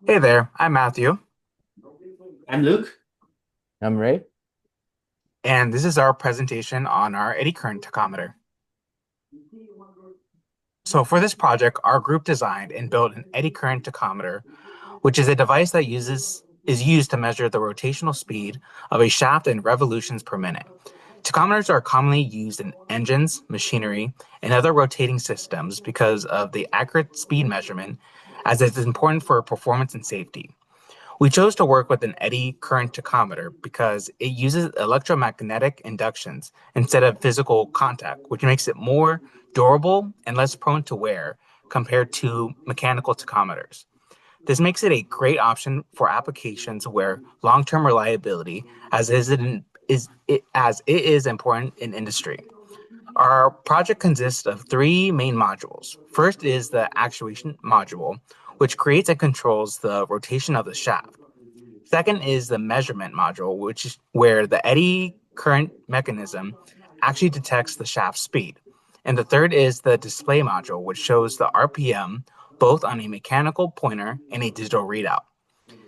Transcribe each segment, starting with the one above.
Hey there, I'm Matthew, I'm Luke. I'm Ray. and this is our presentation on our eddy current tachometer. So for this project, our group designed and built an eddy current tachometer, which is a device that is used to measure the rotational speed of a shaft in revolutions per minute. Tachometers are commonly used in engines, machinery, and other rotating systems because of the accurate speed measurement, as it is important for performance and safety. We chose to work with an eddy current tachometer because it uses electromagnetic inductions instead of physical contact, which makes it more durable and less prone to wear compared to mechanical tachometers. This makes it a great option for applications where long-term reliability, as it is important in industry. Our project consists of three main modules. First is the actuation module, which creates and controls the rotation of the shaft. Second is the measurement module, which is where the eddy current mechanism actually detects the shaft speed. And the third is the display module, which shows the RPM both on a mechanical pointer and a digital readout.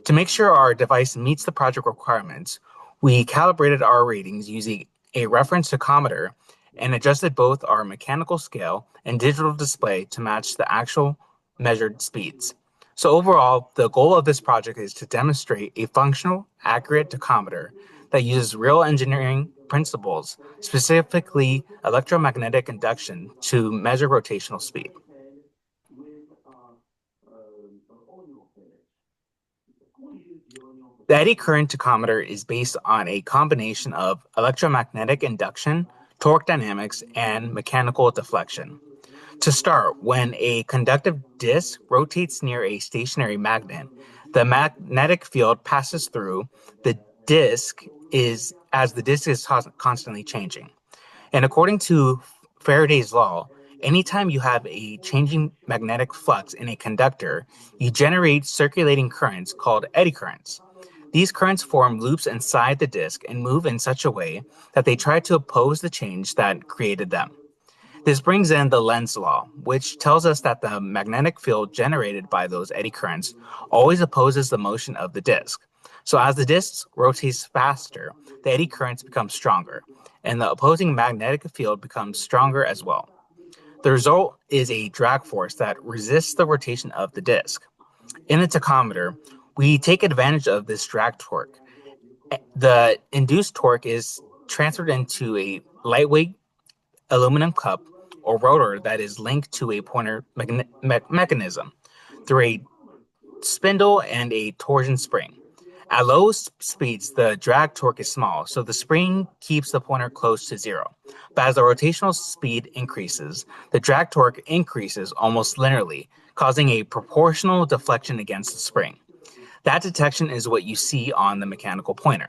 To make sure our device meets the project requirements, we calibrated our readings using a reference tachometer and adjusted both our mechanical scale and digital display to match the actual measured speeds. So overall, the goal of this project is to demonstrate a functional, accurate tachometer that uses real engineering principles, specifically electromagnetic induction, to measure rotational speed. The eddy current tachometer is based on a combination of electromagnetic induction, torque dynamics, and mechanical deflection. To start, when a conductive disk rotates near a stationary magnet, the magnetic field passes through the disk is as the disk is constantly changing. And according to Faraday's law, anytime you have a changing magnetic flux in a conductor, you generate circulating currents called eddy currents. These currents form loops inside the disk and move in such a way that they try to oppose the change that created them. This brings in the Lenz law, which tells us that the magnetic field generated by those eddy currents always opposes the motion of the disk. So as the disk rotates faster, the eddy currents become stronger, and the opposing magnetic field becomes stronger as well. The result is a drag force that resists the rotation of the disk. In the tachometer, we take advantage of this drag torque. The induced torque is transferred into a lightweight aluminum cup or rotor that is linked to a pointer mechanism through a spindle and a torsion spring. At low speeds, the drag torque is small, so the spring keeps the pointer close to zero. But as the rotational speed increases, the drag torque increases almost linearly, causing a proportional deflection against the spring. That detection is what you see on the mechanical pointer.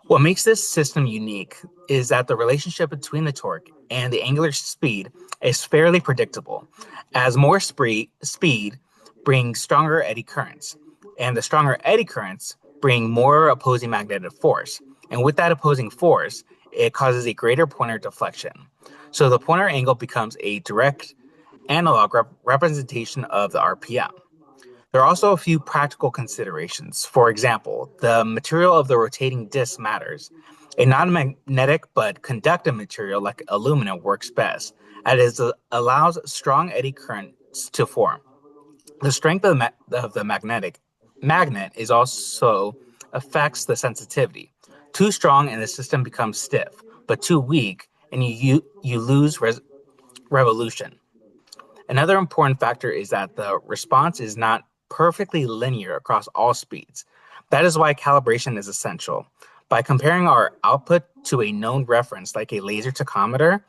What makes this system unique is that the relationship between the torque and the angular speed is fairly predictable, as more speed brings stronger eddy currents, and the stronger eddy currents bring more opposing magnetic force. And with that opposing force, it causes a greater pointer deflection. So the pointer angle becomes a direct analog representation of the RPM. There are also a few practical considerations. For example, the material of the rotating disc matters. A non-magnetic but conductive material like aluminum works best, as it allows strong eddy currents to form. The strength of the magnet is also affects the sensitivity. Too strong and the system becomes stiff, but too weak and you lose revolution. Another important factor is that the response is not perfectly linear across all speeds. That is why calibration is essential. By comparing our output to a known reference like a laser tachometer,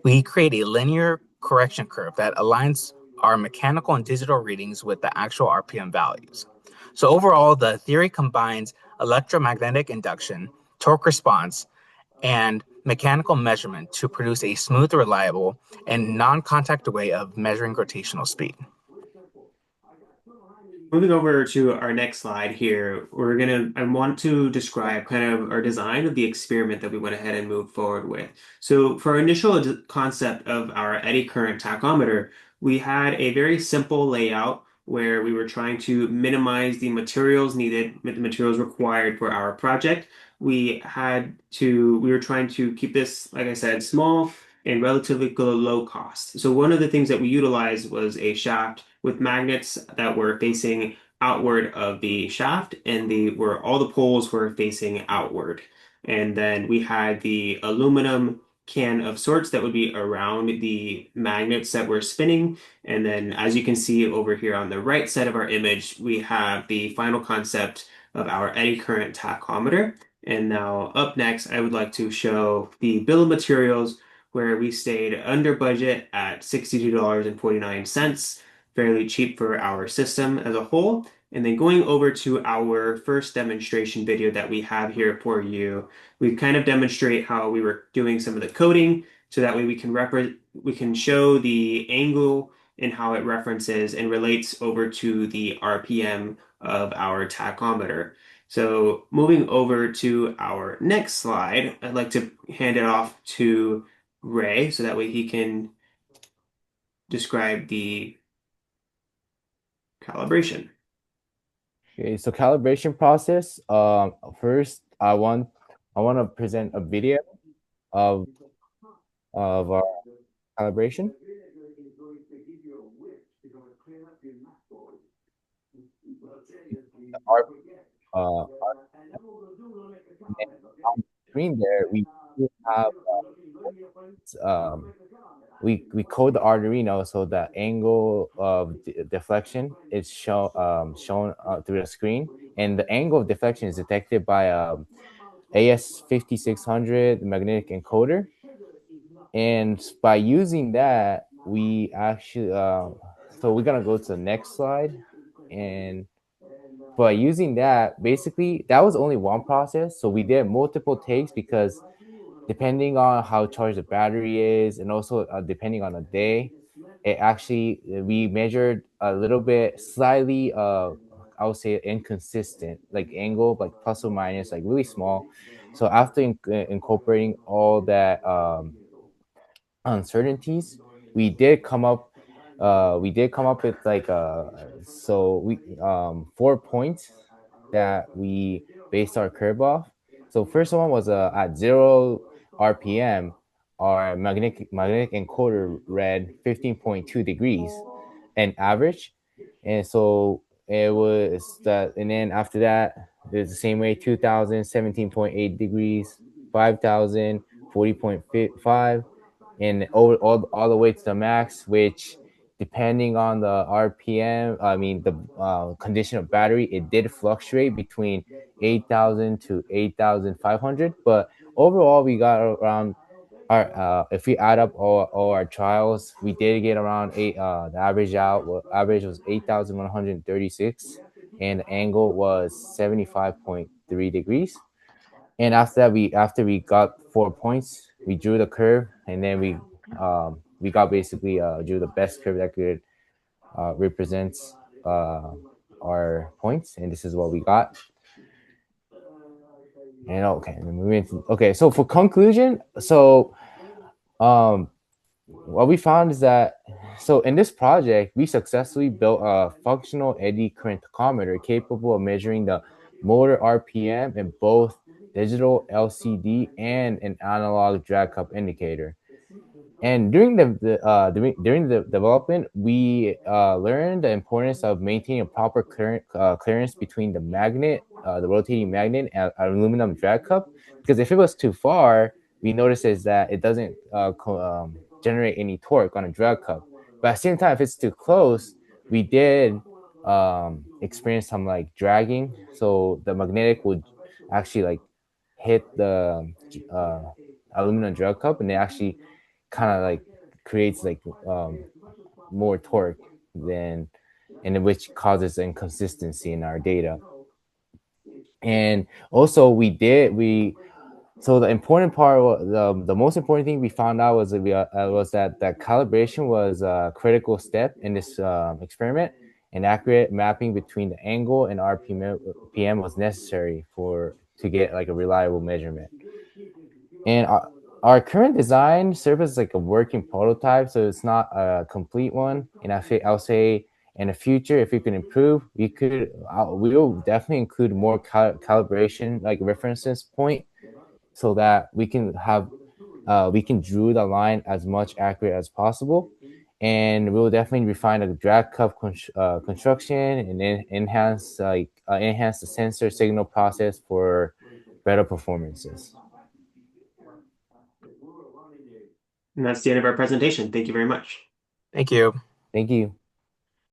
we create a linear correction curve that aligns our mechanical and digital readings with the actual RPM values. So overall, the theory combines electromagnetic induction, torque response, and mechanical measurement to produce a smooth, reliable, and non-contact way of measuring rotational speed. Moving over to our next slide here, I want to describe kind of our design of the experiment that we went ahead and moved forward with. So for our initial concept of our eddy current tachometer, we had a very simple layout where we were trying to minimize the materials needed, the materials required for our project. We were trying to keep this, like I said, small and relatively low cost. So one of the things that we utilized was a shaft with magnets that were facing outward of the shaft, and the where all the poles were facing outward. And then we had the aluminum can of sorts that would be around the magnets that were spinning. And then, as you can see over here on the right side of our image, we have the final concept of our eddy current tachometer. And now, up next, I would like to show the bill of materials where we stayed under budget at $62.49, fairly cheap for our system as a whole. And then going over to our first demonstration video that we have here for you, we kind of demonstrate how we were doing some of the coding, so that way we can show the angle and how it references and relates over to the RPM of our tachometer. So moving over to our next slide, I'd like to hand it off to Ray so that way he can describe the calibration. Okay, so calibration process. First, I want to present a video of our calibration. Our uh, on the screen there, we do have we code the Arduino so the angle of deflection is shown through the screen, and the angle of deflection is detected by AS5600 magnetic encoder. And by using that, we actually so we're gonna go to the next slide. And by using that, basically that was only one process, so we did multiple takes because depending on how charged the battery is, and also depending on the day, it actually we measured a little bit slightly I would say inconsistent, like angle, like plus or minus, like really small. So after incorporating all that uncertainties, we did come up with like so we 4 points that we based our curve off. So first one was at 0 RPM, our magnetic encoder read 15.2 degrees and average. And so it was that, and then after that it's the same way: 2000 17.8 degrees, 5000 40.5, and over all the way to the max, which depending on the RPM, I mean the condition of battery, it did fluctuate between 8,000 to 8,500. But overall, we got around our if we add up all our trials, we did get around eight. The average was 8,136, and the angle was 75.3 degrees. And after that, after we got 4 points, we drew the curve, and then we got basically drew the best curve that could represents our points, and this is what we got. And okay, okay. So for conclusion, so what we found is that, so in this project, we successfully built a functional eddy current tachometer capable of measuring the motor RPM in both digital LCD and an analog drag cup indicator. And during the development, we learned the importance of maintaining a proper clearance between the rotating magnet, and aluminum drag cup. Because if it was too far, we noticed is that it doesn't generate any torque on a drag cup. But at the same time, if it's too close, we did experience some like dragging. So the magnetic would actually like hit the uh, aluminum drag cup, and it actually kind of like creates like more torque than, and which causes inconsistency in our data. And also we so the important part, the most important thing we found out was that calibration was a critical step in this experiment, and accurate mapping between the angle and RPM was necessary to get like a reliable measurement. And our current design serves as like a working prototype, so it's not a complete one. And I'll say In the future, if we can improve, we will definitely include more calibration like references point so that we can draw the line as much accurate as possible, and we'll definitely refine the drag cup construction and then enhance the sensor signal process for better performances. And that's the end of our presentation. Thank you very much. Thank you. Thank you.